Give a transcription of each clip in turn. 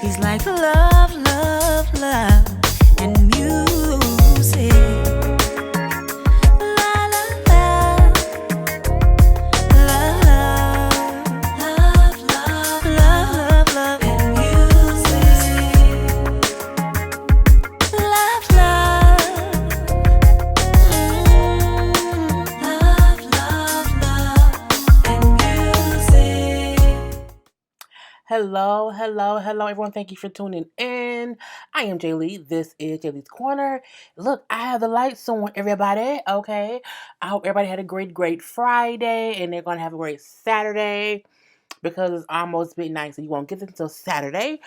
He's like love, love, love, and music. La la la, love, love, love, love, love, and music. Love, love, love, love, and music. Hello, everyone. Thank you for tuning in. I am Jay Lee. This is Jay Lee's Corner. Look, I have the lights on, everybody. Okay. I hope everybody had a great Friday and they're going to have a great Saturday because it's almost midnight, so you won't get this until Saturday.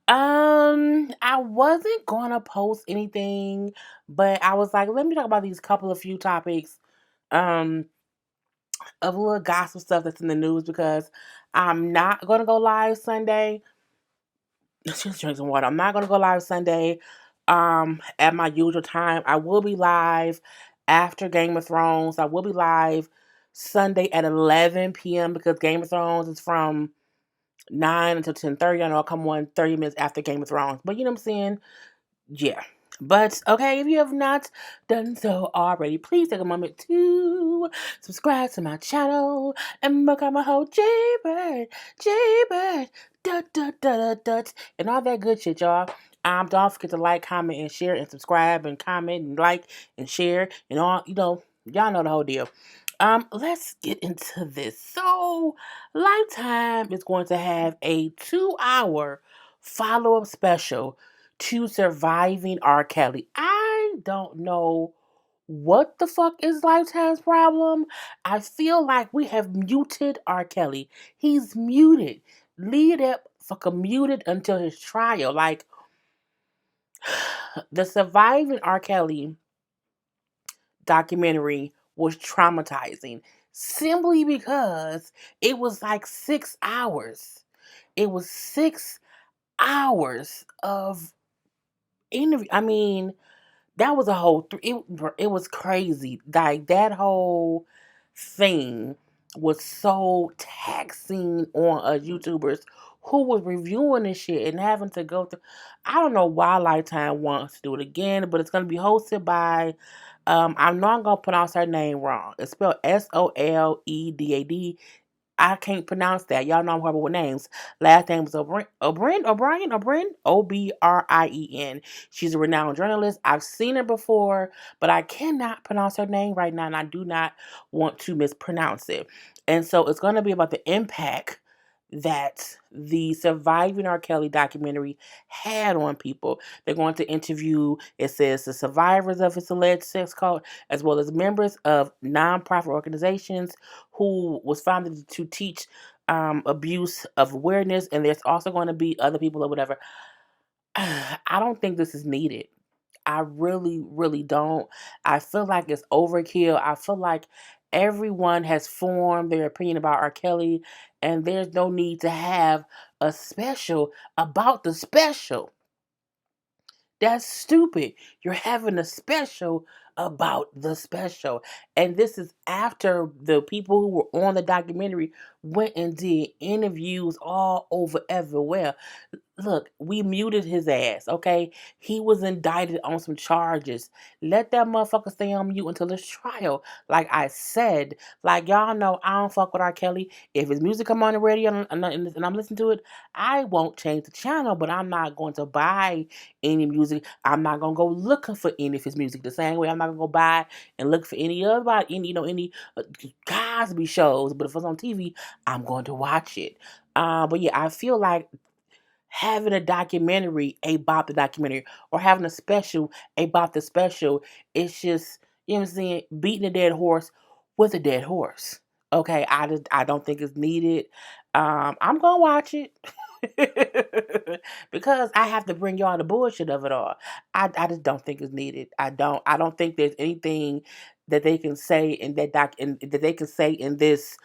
I wasn't going to post anything, but I was like, let me talk about these few topics. Um, of a little gossip stuff that's in the news because I'm not gonna go live Sunday. Just drink some water. I'm not gonna go live Sunday. At my usual time. I will be live after Game of Thrones. I will be live Sunday at 11 p.m. because Game of Thrones is from 9 until 10:30. I know I'll come on 30 minutes after Game of Thrones. But you know what I'm saying? Yeah. But okay, if you have not done so already, please take a moment to subscribe to my channel and become a whole Jaybird, Jaybird, dut, and all that good shit, y'all. Don't forget to like, comment, and share, and subscribe, and comment, and like, and share, and all, y'all know the whole deal. Let's get into this. So, Lifetime is going to have a 2-hour follow-up special to Surviving R. Kelly. I don't know what the fuck is Lifetime's problem. I feel like we have muted R. Kelly. He's muted. Leave that fucker muted until his trial. Like, the Surviving R. Kelly documentary was traumatizing simply because it was like 6 hours. It was 6 hours of interview. I mean, that was a whole. It was crazy. Like that whole thing was so taxing on us YouTubers who was reviewing this shit and having to go through. I don't know why Lifetime wants to do it again, but it's going to be hosted by. I'm not gonna pronounce her name wrong. It's spelled Soledad. I can't pronounce that. Y'all know I'm horrible with names. Last name is O'Brien, Obrien. She's a renowned journalist. I've seen her before, but I cannot pronounce her name right now, and I do not want to mispronounce it. And so it's going to be about the impact that the Surviving R. Kelly documentary had on people. They're going to interview, it says, the survivors of his alleged sex cult, as well as members of nonprofit organizations who was founded to teach abuse of awareness. And there's also going to be other people or whatever. I don't think this is needed. I really don't. I feel like it's overkill. I feel like everyone has formed their opinion about R. Kelly, and there's no need to have a special about the special. That's stupid. You're having a special about the special. And this is after the people who were on the documentary went and did interviews all over everywhere. Look, we muted his ass, okay? He was indicted on some charges. Let that motherfucker stay on mute until his trial. Like I said, like y'all know, I don't fuck with R. Kelly. If his music come on the radio and I'm listening to it, I won't change the channel, but I'm not going to buy any music. I'm not gonna go looking for any of his music the same way I'm not gonna go buy and look for any Cosby shows. But if it's on TV, I'm going to watch it. But yeah, I feel like having a documentary about the documentary or having a special about the special, it's just, you know what I'm saying, beating a dead horse with a dead horse. Okay, I don't think it's needed. I'm gonna watch it because I have to bring y'all the bullshit of it all. I just don't think it's needed. I don't think there's anything that they can say in that they can say in this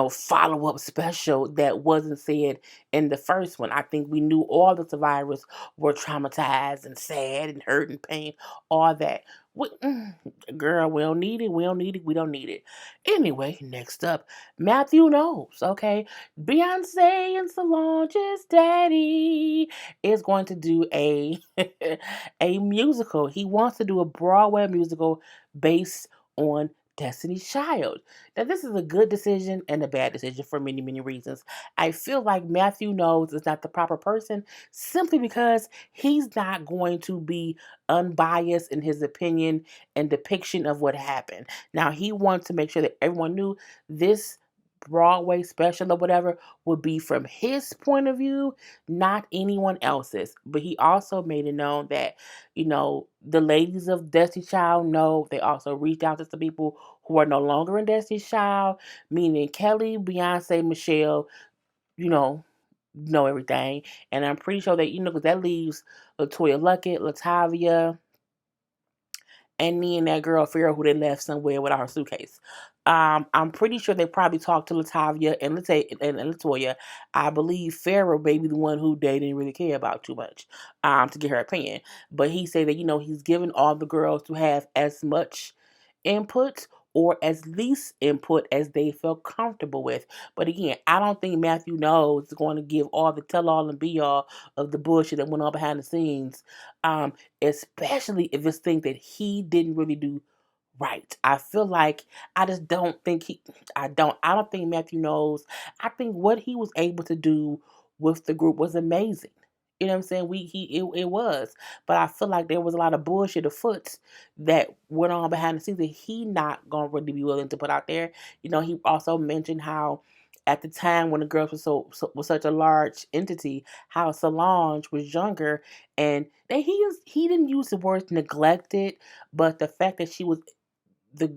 follow up special that wasn't said in the first one. I think we knew all the survivors were traumatized and sad and hurt and pain, all that. We, girl, we don't need it. We don't need it. We don't need it. Anyway, next up, Matthew knows. Okay, Beyonce and Solange's daddy is going to do a a musical. He wants to do a Broadway musical based on Destiny's Child. Now, this is a good decision and a bad decision for many, many reasons. I feel like Matthew knows is not the proper person simply because he's not going to be unbiased in his opinion and depiction of what happened. Now, he wants to make sure that everyone knew this Broadway special or whatever would be from his point of view, not anyone else's. But he also made it known that, the ladies of Destiny Child know they also reached out to some people who are no longer in Destiny Child, meaning Kelly, Beyonce, Michelle, you know everything. And I'm pretty sure that, because that leaves Latoya Luckett, Latavia, and me and that girl Farrah who they left somewhere without her suitcase. I'm pretty sure they probably talked to Latavia and Latoya. I believe Farrah may be the one who they didn't really care about too much to get her opinion. But he said that, he's given all the girls to have as much input or as least input as they feel comfortable with. But again, I don't think Matthew knows is going to give all the tell all and be all of the bullshit that went on behind the scenes. Especially if it's things that he didn't really do right. I feel like I just don't think I don't think Matthew knows. I think what he was able to do with the group was amazing. You know what I'm saying? It was. But I feel like there was a lot of bullshit afoot that went on behind the scenes that he not gonna really be willing to put out there. He also mentioned how at the time when the girls were was such a large entity, how Solange was younger, and that he didn't use the word neglected, but the fact that she was the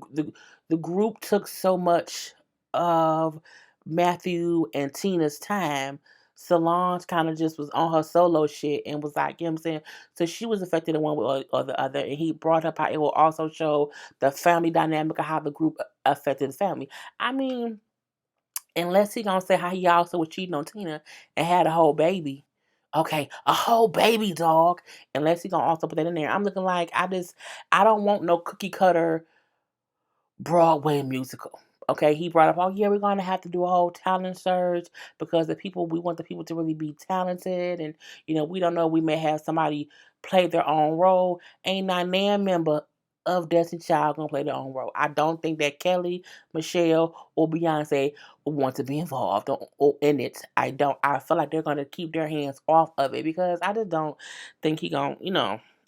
group took so much of Matthew and Tina's time. Solange kind of just was on her solo shit and was like, you know what I'm saying? So she was affected in one way or the other. And he brought up how it will also show the family dynamic of how the group affected the family. I mean, unless he gonna say how he also was cheating on Tina and had a whole baby. Okay, a whole baby dog. Unless he gonna also put that in there. I'm looking like I don't want no cookie cutter Broadway musical. Okay, he brought up, oh yeah, we're gonna have to do a whole talent search because we want the people to really be talented, and we don't know, we may have somebody play their own role. Ain't not nan member of Destiny Child gonna play their own role. I don't think that Kelly, Michelle, or Beyonce will want to be involved in it. I don't. I feel like they're gonna keep their hands off of it because I just don't think he gonna,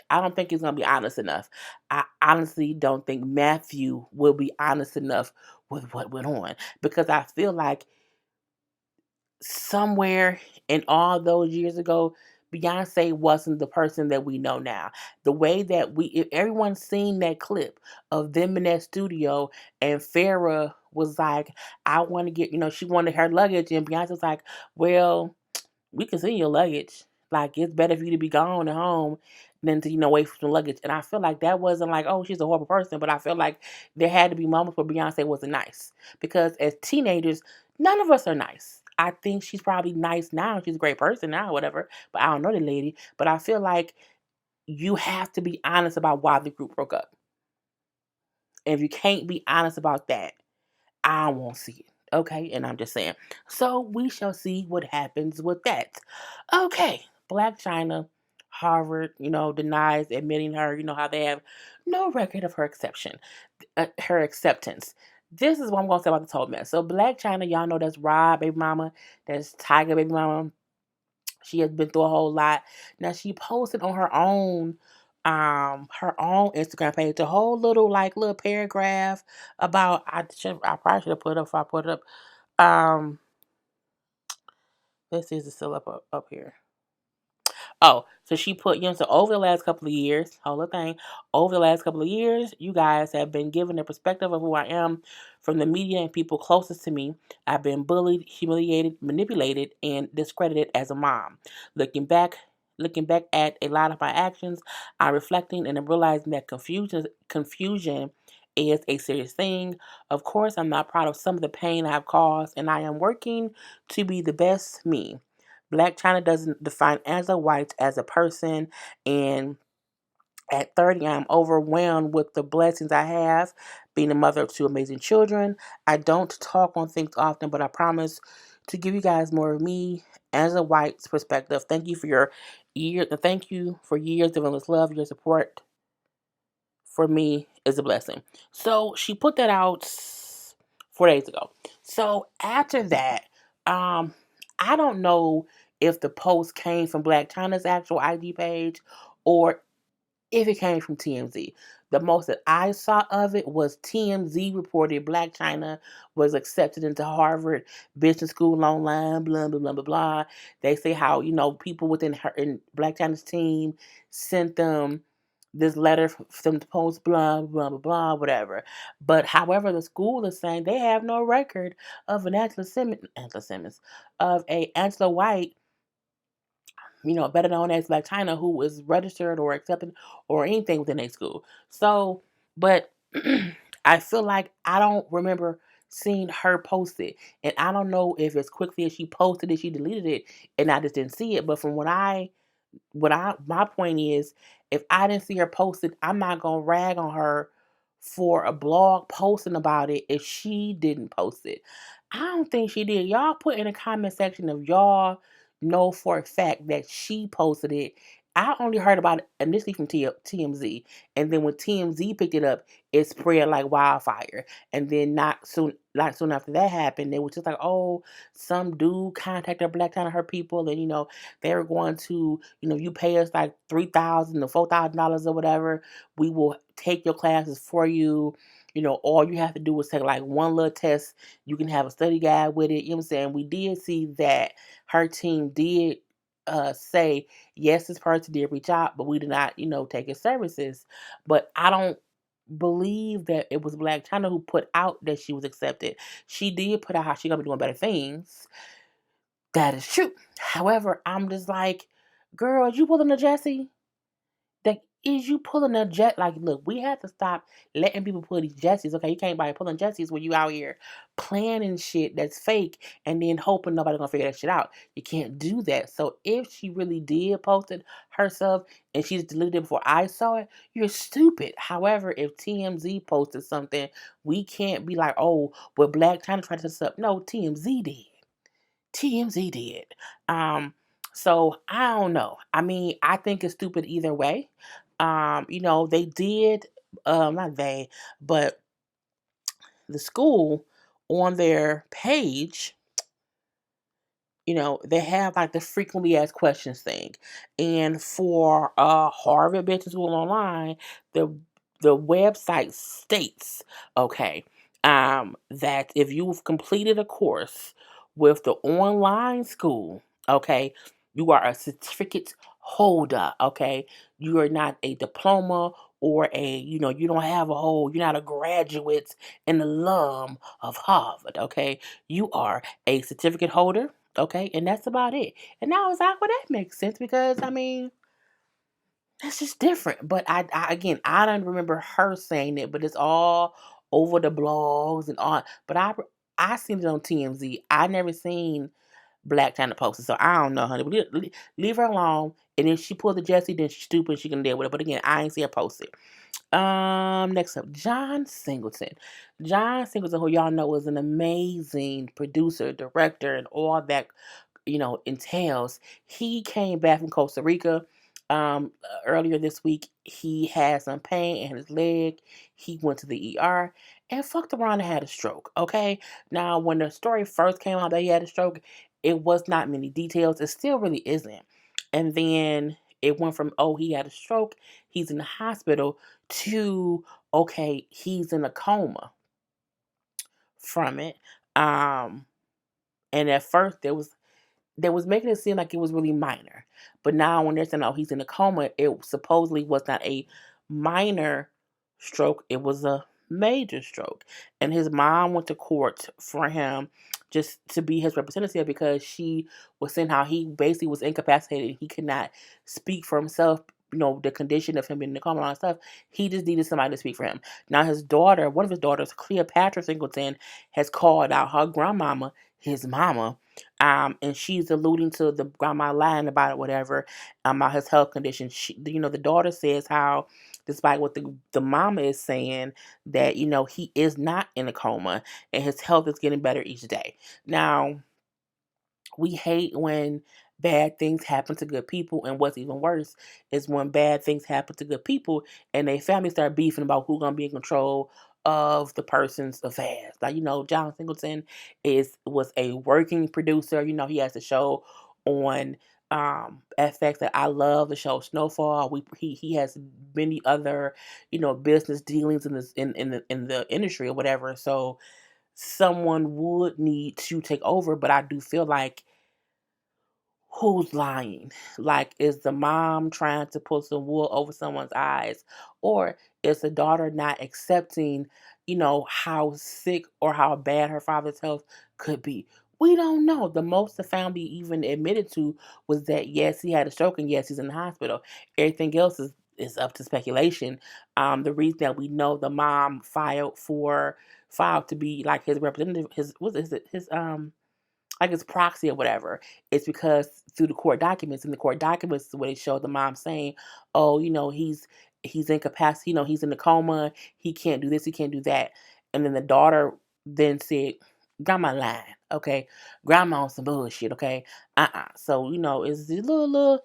I don't think he's gonna be honest enough. I honestly don't think Matthew will be honest enough with what went on because I feel like somewhere in all those years ago, Beyonce wasn't the person that we know now. The way that if everyone's seen that clip of them in that studio, and Farrah was like, I want to get, she wanted her luggage, and Beyonce was like, well, we can see your luggage. Like, it's better for you to be gone at home than to, wait for some luggage. And I feel like that wasn't like, oh, she's a horrible person, but I feel like there had to be moments where Beyonce wasn't nice. Because as teenagers, none of us are nice. I think she's probably nice now. She's a great person now, whatever. But I don't know the lady. But I feel like you have to be honest about why the group broke up. And if you can't be honest about that, I won't see it. Okay, and I'm just saying. So we shall see what happens with that. Okay, Blac Chyna, Harvard, denies admitting her. You know how they have no record of her acceptance. This is what I'm gonna say about this whole mess. So Blac Chyna, y'all know that's Rob baby mama, that's Tiger baby mama. She has been through a whole lot. Now she posted on her own Instagram page a whole little paragraph about I probably should have put it up if I put it up. Let's see, is it still up here? Oh, so she put, so over the last couple of years, whole thing, over the last couple of years, you guys have been given a perspective of who I am from the media and people closest to me. I've been bullied, humiliated, manipulated, and discredited as a mom. Looking back, looking back at a lot of my actions, I'm reflecting and I'm realizing that confusion is a serious thing. Of course, I'm not proud of some of the pain I've caused, and I am working to be the best me. Blac Chyna doesn't define Angela White as a person, and At 30, I'm overwhelmed with the blessings I have, being a mother of two amazing children. I don't talk on things often, but I promise to give you guys more of me as a white's perspective. Thank you for your years. Thank you for years of endless love. Your support for me is a blessing. So she put that out 4 days ago. So after that, um, I don't know if the post came from Blac Chyna's actual IG page or if it came from TMZ. The most that I saw of it was TMZ reported Blac Chyna was accepted into Harvard Business School online, blah, blah, blah, blah, blah. They say how, people within her in Blac Chyna's team sent them this letter for them to post, blah, blah, blah, blah, whatever. But however, the school is saying they have no record of an Angela Simmons, of a Angela White, better known as Blac Chyna, who is registered or accepted or anything within a school. So, but I feel like I don't remember seeing her post it. And I don't know if as quickly as she posted it, she deleted it and I just didn't see it. But from my point is, if I didn't see her post it, I'm not gonna rag on her for a blog posting about it if she didn't post it. I don't think she did. Y'all put in the comment section if y'all know for a fact that she posted it. I only heard about it initially from TMZ, and then when TMZ picked it up, it spread like wildfire. And then not soon after that happened, it was just like, oh, some dude contacted Blac Chyna, her people, and they were going to, you pay us like $3,000 to $4,000 or whatever. We will take your classes for you. All you have to do is take like one little test. You can have a study guide with it. You know what I'm saying? We did see that her team did say, yes, this person did reach out, but we did not, take his services. But I don't believe that it was Blac Chyna who put out that she was accepted. She did put out how she gonna be doing better things. That is true. However, I'm just like, girl, you pulling a Jesse? Like, is you pulling a jet? Like, look, we have to stop letting people pull these Jessies. Okay, you can't buy pulling Jessies when you out here planning shit that's fake and then hoping nobody gonna figure that shit out. You can't do that. So if she really did post it herself and she just deleted it before I saw it, you're stupid. However, if TMZ posted something, we can't be like, oh, well, Blac Chyna tried to set this up. No, TMZ did. TMZ did. So I don't know. I mean, I think it's stupid either way. They did, not they, but the school on their page, they have like the frequently asked questions thing. And for Harvard Business School Online, the the website states, okay, that if you've completed a course with the online school, okay, you are a certificate holder, okay? You are not a diploma or you don't have you're not a graduate and alum of Harvard, okay? You are a certificate holder, okay, and that's about it. And I was like, well, that makes sense because I mean, that's just different. But again, I don't remember her saying it, but it's all over the blogs and all. But I seen it on TMZ. I never seen Blac Chyna post it, so I don't know, honey. But leave her alone. And if she pulled the Jessie, then she's stupid. She can deal with it. But again, I ain't see her post it. Next up, John Singleton. John Singleton, who y'all know is an amazing producer, director, and all that entails. He came back from Costa Rica earlier this week. He had some pain in his leg. He went to the ER and fucked around and had a stroke. Okay, now when the story first came out that he had a stroke, it was not many details. It still really isn't. And then it went from, oh, he had a stroke, he's in the hospital, to, okay, he's in a coma from it. And at first there was making it seem like it was really minor. But now when they're saying, oh, he's in a coma, it supposedly was not a minor stroke, it was a major stroke. And his mom went to court for him just to be his representative because she was saying how he basically was incapacitated. He could not speak for himself. The condition of him being in the coma and all that stuff. He just needed somebody to speak for him. Now his daughter, one of his daughters, Cleopatra Singleton, has called out her grandmama, his mama, And she's alluding to the grandma lying about it, whatever, about his health condition. The daughter says how, despite what the mama is saying, that he is not in a coma and his health is getting better each day. Now, we hate when bad things happen to good people, and what's even worse is when bad things happen to good people and their family start beefing about who's gonna be in control of the person's affairs. Like, John Singleton was a working producer. He has a show on FX that I love, the show Snowfall. He has many other business dealings in this in the industry or whatever. So someone would need to take over, but I do feel like, who's lying? Like, is the mom trying to pull some wool over someone's eyes? Or is the daughter not accepting, how sick or how bad her father's health could be? We don't know. The most the family even admitted to was that, yes, he had a stroke and yes, he's in the hospital. Everything else is up to speculation. The reason that we know the mom filed to be like his representative, his what is it, his like his proxy or whatever, it's because through the court documents, and the court documents is where they show the mom saying, "Oh, he's incapacitated. He's in a coma. He can't do this. He can't do that." And then the daughter then said, "Grandma lying. Okay, grandma on some bullshit. Okay, So it's a little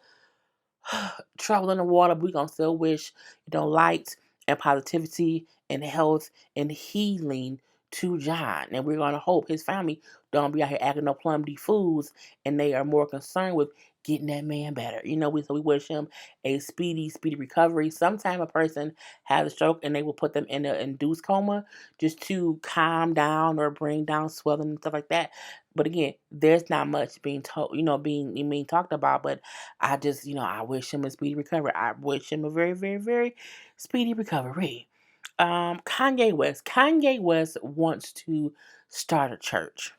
trouble in the water, but we gonna still wish light and positivity and health and healing to John. And we're gonna hope his family don't be out here acting no plum D fools, and they are more concerned with getting that man better. We wish him a speedy recovery. Sometimes a person has a stroke and they will put them in an induced coma just to calm down or bring down swelling and stuff like that. But again, there's not much being told, being talked about. But I just, I wish him a speedy recovery. I wish him a very, very, very speedy recovery. Kanye West. Kanye West wants to start a church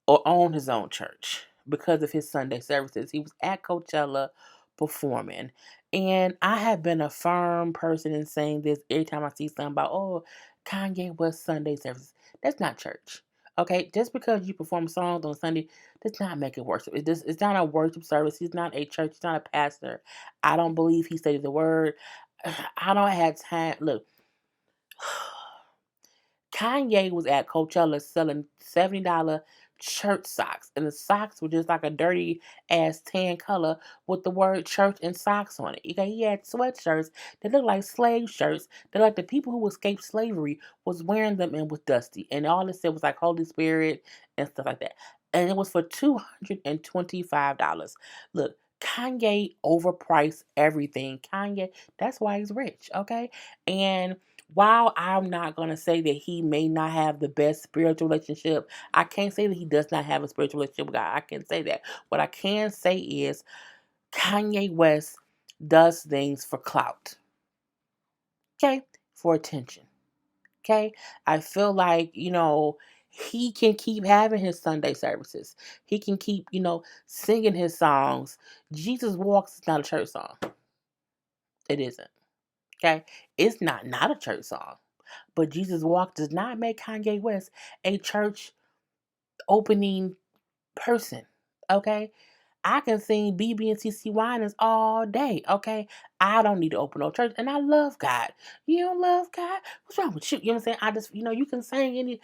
or own his own church because of his Sunday services. He was at Coachella performing. And I have been a firm person in saying this every time I see something about, oh, Kanye West Sunday services. That's not church. Okay, just because you perform songs on Sunday does not make it worship. It's not a worship service. He's not a church. He's not a pastor. I don't believe he studied the word. I don't have time. Look, Kanye was at Coachella selling $70 church socks, and the socks were just like a dirty ass tan color with the word church and socks on it. Okay, he had sweatshirts that looked like slave shirts. That like the people who escaped slavery was wearing them and was dusty, and all it said was like Holy Spirit and stuff like that. And it was for $225. Look, Kanye overpriced everything. Kanye, that's why he's rich. Okay, and while I'm not going to say that he may not have the best spiritual relationship, I can't say that he does not have a spiritual relationship with God. I can say that. What I can say is Kanye West does things for clout, okay? For attention, okay? I feel like, he can keep having his Sunday services. He can keep, singing his songs. Jesus Walks is not a church song. It isn't, okay? It's not a church song. But Jesus Walk does not make Kanye West a church opening person. Okay? I can sing BB and CC Winans all day. Okay? I don't need to open no church. And I love God. You don't love God? What's wrong with you? You know what I'm saying? I just, you can sing any.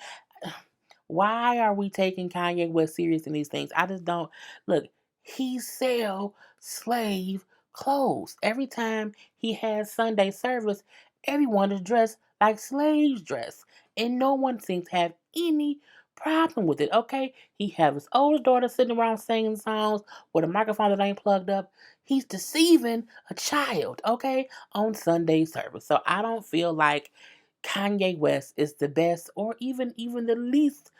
Why are we taking Kanye West serious in these things? I just don't. Look, he sell slave clothes. Every time he has Sunday service, everyone is dressed like slaves dress. And no one seems to have any problem with it, okay? He have his oldest daughter sitting around singing songs with a microphone that ain't plugged up. He's deceiving a child, okay, on Sunday service. So I don't feel like Kanye West is the best or even the least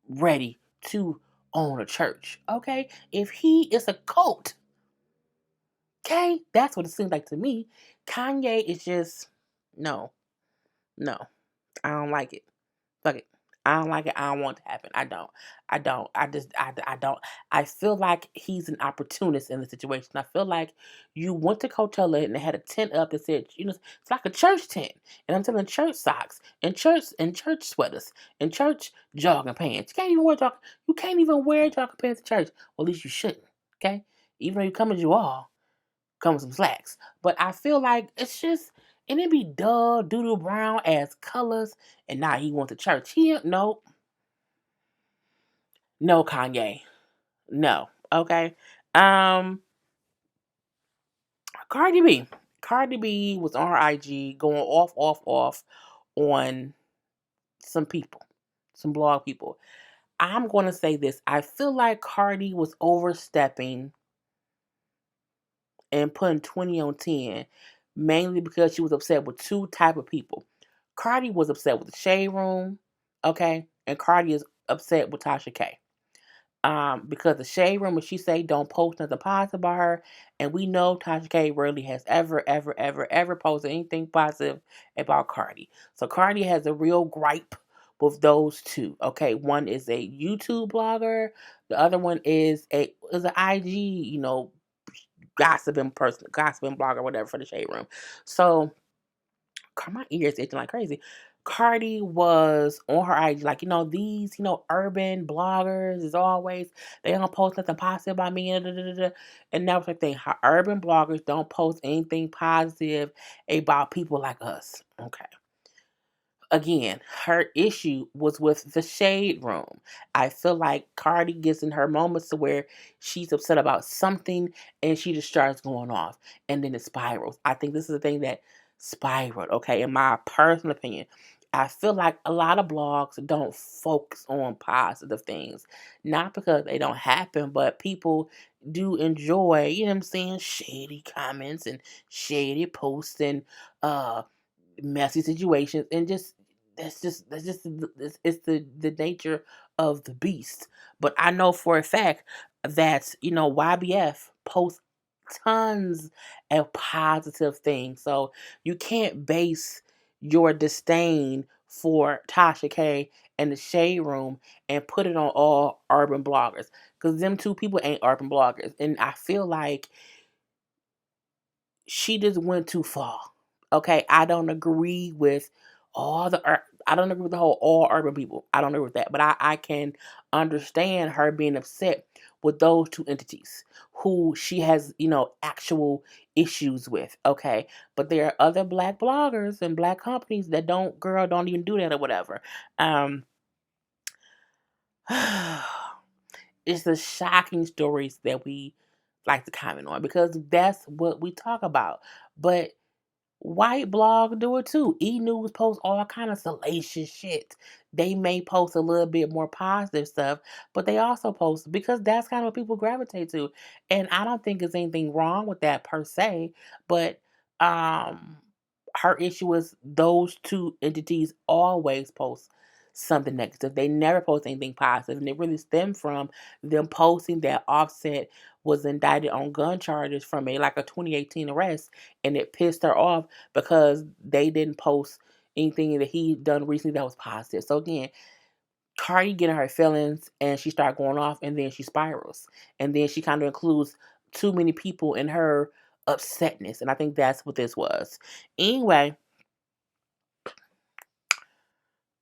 ready to own a church. Okay? If he is a cult, okay, that's what it seems like to me. Kanye is just no. I don't like it. Fuck it. I don't like it. I don't want it to happen. I don't. I don't. I don't. I feel like he's an opportunist in the situation. I feel like you went to Coachella and they had a tent up that said, it's like a church tent. And I'm telling church socks and church sweaters and church jogging pants. You can't even wear jogging pants to church. Well, at least you shouldn't. Okay? Even though you come as you are, come with some slacks. But I feel like it's just, and it be dull, doodle brown as colors, and now he went to church. No, Kanye, no. Okay, um, Cardi B, Cardi B was on her IG going off on some people, some blog people. I'm going to say this. I feel like Cardi was overstepping and putting 20 on 10, mainly because she was upset with two type of people. Cardi was upset with the Shade Room, okay, and Cardi is upset with Tasha K. Because the Shade Room, as she say, don't post nothing positive about her, and we know Tasha K rarely has ever posted anything positive about Cardi. So Cardi has a real gripe with those two. Okay, one is a YouTube blogger, the other one is an IG, gossiping blogger, whatever for the Shade Room. So my ears itching like crazy. Cardi was on her IG, like, these, urban bloggers is always, they don't post nothing positive about me, and da, da, da, da. And that was the thing, how urban bloggers don't post anything positive about people like us. Okay. Again, her issue was with the Shade Room. I feel like Cardi gets in her moments to where she's upset about something and she just starts going off and then it spirals. I think this is the thing that spiraled, okay, in my personal opinion. I feel like a lot of blogs don't focus on positive things. Not because they don't happen, but people do enjoy, you know what I'm saying, shady comments and shady posts and messy situations, and it's the nature of the beast. But I know for a fact that YBF posts tons of positive things, so you can't base your disdain for Tasha K and the Shade Room and put it on all urban bloggers, because them two people ain't urban bloggers, and I feel like she just went too far. Okay, I don't agree with I don't agree with the whole all urban people. I don't agree with that, but I can understand her being upset with those two entities who she has actual issues with. Okay, but there are other black bloggers and black companies that don't even do that or whatever. Um, it's the shocking stories that we like to comment on because that's what we talk about. But white blog do it too. E News posts all kind of salacious shit. They may post a little bit more positive stuff, but they also post because that's kind of what people gravitate to. And I don't think there's anything wrong with that per se, but um her issue is those two entities always post something negative. They never post anything positive, and it really stemmed from them posting that Offset was indicted on gun charges from a 2018 arrest, and it pissed her off because they didn't post anything that he done recently that was positive. So again, Cardi getting her feelings and she started going off, and then she spirals, and then she kind of includes too many people in her upsetness, and I think that's what this was. Anyway,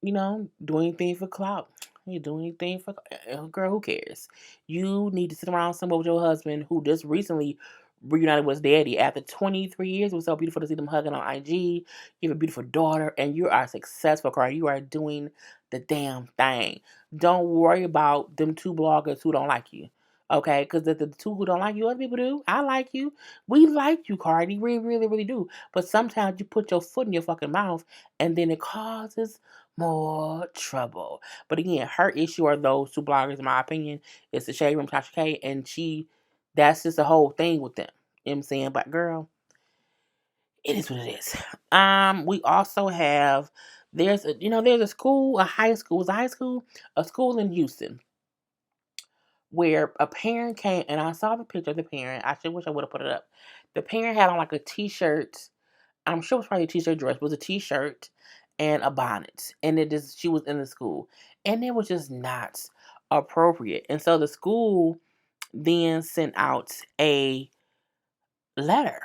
do anything for clout. You do anything for girl. Who cares? You need to sit around somewhere with your husband who just recently reunited with his daddy after 23 years. It was so beautiful to see them hugging on IG. You have a beautiful daughter, and you are successful, Carl. You are doing the damn thing. Don't worry about them two bloggers who don't like you. Okay, because the two who don't like you, other people do. I like you. We like you, Cardi. We really, really do. But sometimes you put your foot in your fucking mouth, and then it causes more trouble. But again, her issue are those two bloggers, in my opinion. It's the Shade Room, Tasha K, and that's just the whole thing with them. You know what I'm saying? But girl, it is what it is. We also have, there's a school, a school in Houston where a parent came, and I saw the picture of the parent. I should wish I would have put it up. The parent had on like a t-shirt. I'm sure it was probably a t-shirt dress, but it was a t-shirt, and a bonnet. And she was in the school. And it was just not appropriate. And so the school then sent out a letter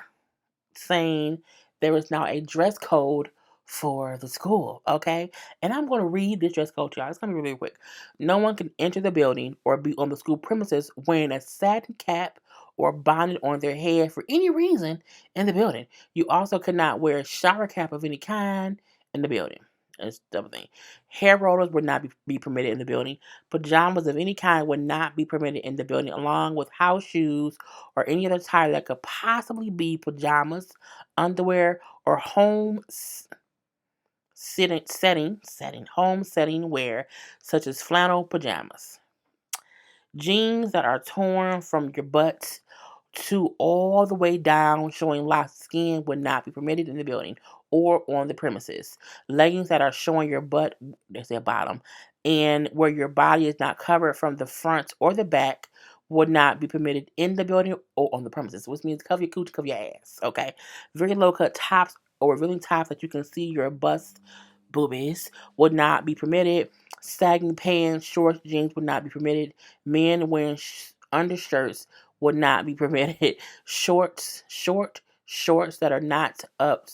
saying there is now a dress code for the school, okay? And I'm going to read this dress code to y'all. It's going to be really quick. No one can enter the building or be on the school premises wearing a satin cap or bonnet on their head for any reason in the building. You also cannot wear a shower cap of any kind in the building. That's the other thing. Hair rollers would not be permitted in the building. Pajamas of any kind would not be permitted in the building, along with house shoes or any other attire that could possibly be pajamas, underwear, or home setting wear, such as flannel pajamas. Jeans that are torn from your butt to all the way down, showing lots of skin, would not be permitted in the building or on the premises. Leggings that are showing your butt, there's their bottom, and where your body is not covered from the front or the back, would not be permitted in the building or on the premises, which means cover your cooch, cover your ass, okay? Very low cut tops or revealing tops that you can see your bust boobies would not be permitted. Sagging pants, shorts, jeans would not be permitted. Men wearing undershirts would not be permitted. Shorts that are not up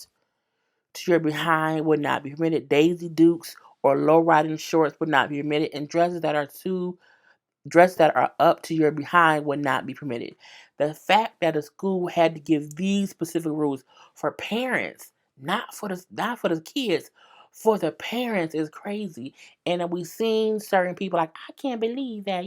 to your behind would not be permitted. Daisy Dukes or low riding shorts would not be permitted. And dresses that are up to your behind would not be permitted. The fact that the school had to give these specific rules for parents, not for the kids, for the parents is crazy. And we've seen certain people like, I can't believe that,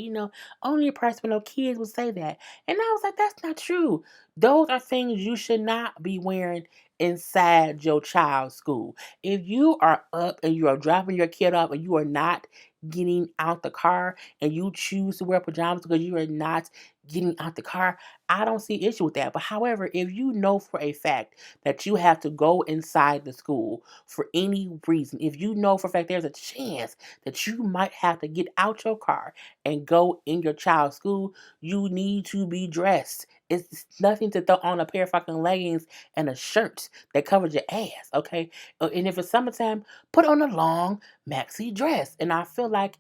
only a person with no kids would say that. And I was like, that's not true. Those are things you should not be wearing inside your child's school. If you are up and you are dropping your kid off and you are not getting out the car and you choose to wear pajamas because you are not getting out the car, I don't see issue with that. But however, if you know for a fact that you have to go inside the school for any reason, if you know for a fact there's a chance that you might have to get out your car and go in your child's school, you need to be dressed. It's nothing to throw on a pair of fucking leggings and a shirt that covers your ass, okay? And if it's summertime, put on a long maxi dress. And I feel like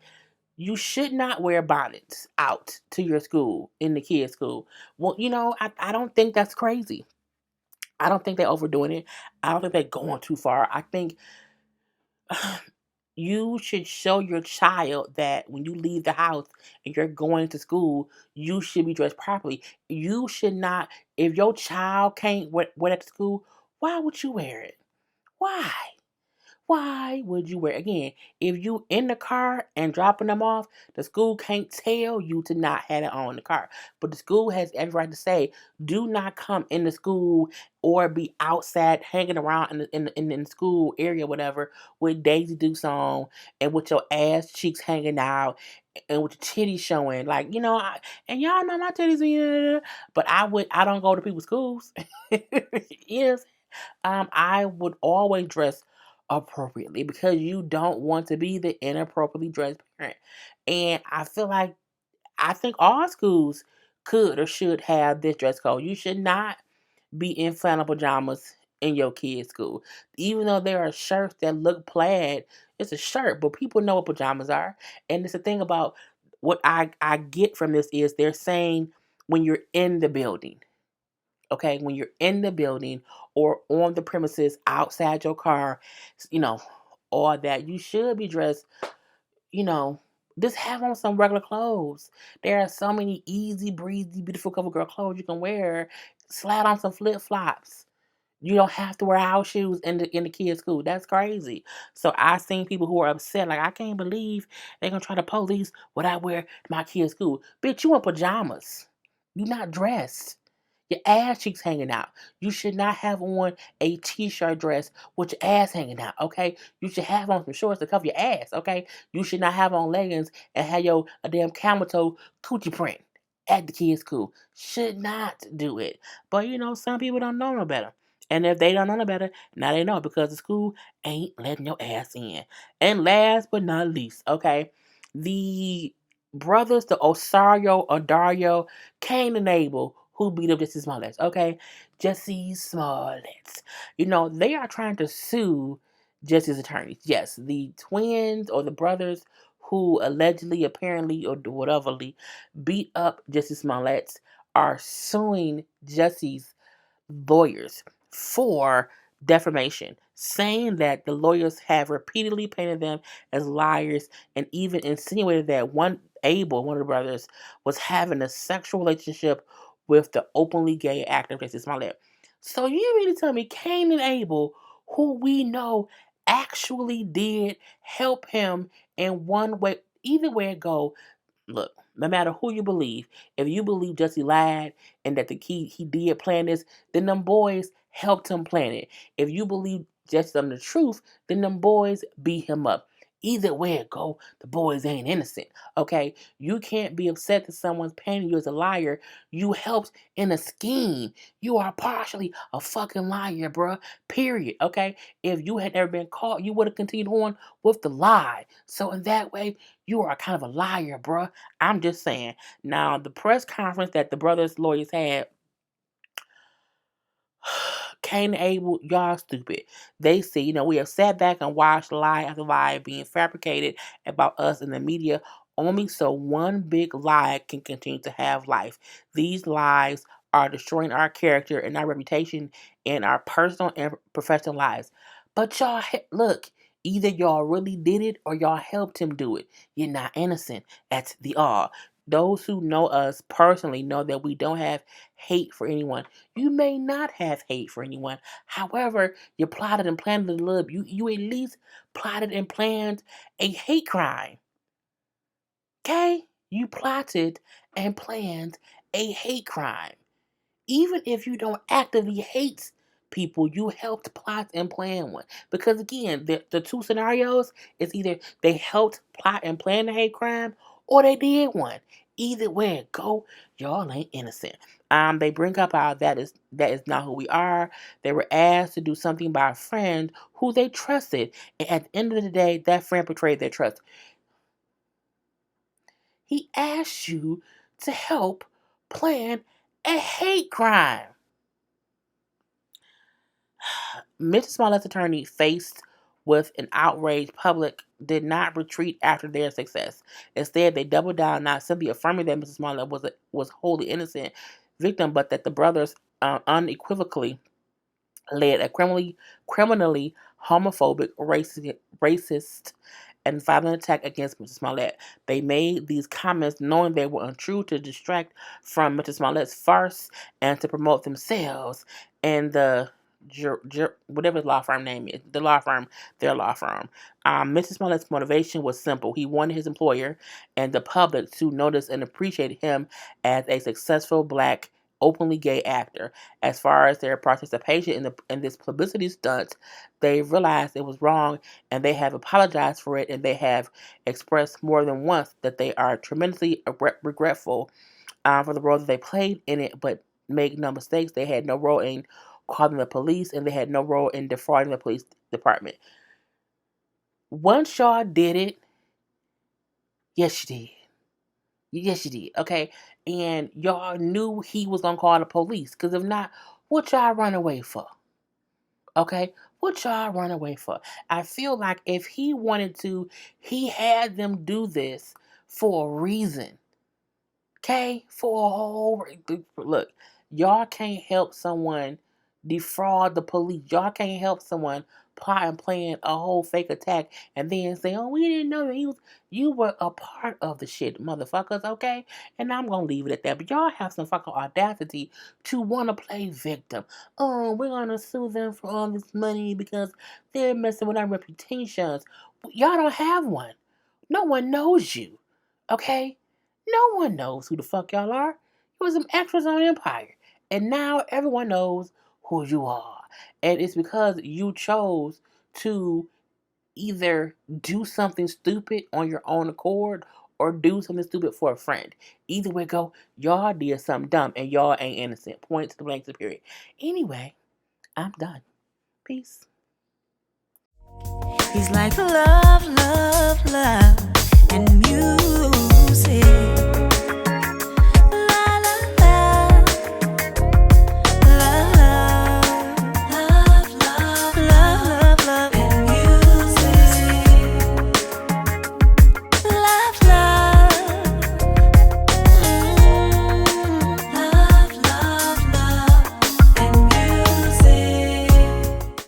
you should not wear bonnets out to your school, in the kids' school. Well, I don't think that's crazy. I don't think they're overdoing it. I don't think they're going too far. I think you should show your child that when you leave the house and you're going to school, you should be dressed properly. You should not, if your child can't wear it to school, why would you wear it? Why? Why would you wear again? If you in the car and dropping them off, the school can't tell you to not have it on in the car. But the school has every right to say, do not come in the school or be outside hanging around in the school area, whatever, with Daisy Dukes on and with your ass cheeks hanging out and with your titties showing. Like, and y'all know my titties, but I don't go to people's schools. Yes. I would always dress appropriately because you don't want to be the inappropriately dressed parent. And I think all schools could or should have this dress code. You should not be in flannel pajamas in your kids' school. Even though there are shirts that look plaid, it's a shirt, but people know what pajamas are. And it's the thing about what I get from this is they're saying when you're in the building. Okay, when you're in the building or on the premises outside your car, you know, all that, you should be dressed, you know, just have on some regular clothes. There are so many easy breezy, beautiful cover girl clothes you can wear. Slide on some flip flops. You don't have to wear house shoes in the kids' school. That's crazy. So I seen people who are upset, like I can't believe they're gonna try to police what I wear to my kids' school. Bitch, you in pajamas. You not dressed. Your ass cheeks hanging out. You should not have on a t-shirt dress with your ass hanging out, okay? You should have on some shorts to cover your ass, okay? You should not have on leggings and have a damn camel toe coochie print at the kids' school. Should not do it. But some people don't know no better. And if they don't know no better, now they know because the school ain't letting your ass in. And last but not least, okay, the brothers, the Odario, Cain and Abel, who beat up Jesse Smollett, okay? Jesse Smollett. They are trying to sue Jesse's attorneys. Yes, the twins or the brothers who allegedly, apparently, or whateverly beat up Jesse Smollett are suing Jesse's lawyers for defamation, saying that the lawyers have repeatedly painted them as liars and even insinuated that one of the brothers, was having a sexual relationship with the openly gay actor Jesse Smollett. So you mean to tell me Cain and Abel, who we know actually did help him in one way, either way it go, look, no matter who you believe, if you believe Jesse lied and that he did plan this, then them boys helped him plan it. If you believe Jesse on the truth, then them boys beat him up. Either way it go, the boys ain't innocent. Okay? You can't be upset that someone's painting you as a liar. You helped in a scheme. You are partially a fucking liar, bruh. Period. Okay? If you had never been caught, you would have continued on with the lie. So in that way, you are kind of a liar, bruh. I'm just saying. Now, the press conference that the brothers' lawyers had, Cain and Abel, y'all stupid. They say, we have sat back and watched lie after lie being fabricated about us in the media only so one big lie can continue to have life. These lies are destroying our character and our reputation in our personal and professional lives. But y'all, look, either y'all really did it or y'all helped him do it. You're not innocent at the all. Those who know us personally know that we don't have hate for anyone. You may not have hate for anyone. However, you plotted and planned a little. You at least plotted and planned a hate crime. Okay? You plotted and planned a hate crime. Even if you don't actively hate people, you helped plot and plan one. Because again, the two scenarios is either they helped plot and plan the hate crime or they did one. Either way it go, y'all ain't innocent. They bring up how that is not who we are. They were asked to do something by a friend who they trusted. And at the end of the day, that friend betrayed their trust. He asked you to help plan a hate crime. Mr. Smollett's attorney, faced with an outraged public, did not retreat after their success. Instead, they doubled down, not simply affirming that Mr. Smollett was wholly innocent victim, but that the brothers unequivocally led a criminally homophobic, racist, and violent attack against Mr. Smollett. They made these comments knowing they were untrue to distract from Mr. Smollett's farce and to promote themselves and the whatever his law firm name is, their law firm. Mr. Smollett's motivation was simple. He wanted his employer and the public to notice and appreciate him as a successful black openly gay actor. As far as their participation in this publicity stunt, they realized it was wrong and they have apologized for it, and they have expressed more than once that they are tremendously regretful for the role that they played in it, but make no mistakes, they had no role in calling the police and they had no role in defrauding the police department. Once y'all did it, yes you did. Yes, you did. Okay. And y'all knew he was going to call the police. Because if not, what y'all run away for? Okay. What y'all run away for? I feel like if he wanted to, he had them do this for a reason. Okay? For a whole. Look, y'all can't help someone defraud the police. Y'all can't help someone plot and plan a whole fake attack and then say, "Oh, we didn't know that he was." You were a part of the shit, motherfuckers. Okay, and I'm gonna leave it at that. But y'all have some fucking audacity to want to play victim. Oh, we're gonna sue them for all this money because they're messing with our reputations. Y'all don't have one. No one knows you. Okay. No one knows who the fuck y'all are. You were some extras on Empire. And now everyone knows who you are. And it's because you chose to either do something stupid on your own accord or do something stupid for a friend. Either way go, y'all did something dumb and y'all ain't innocent. Point to the blank period. Anyway, I'm done. Peace. He's like love, love.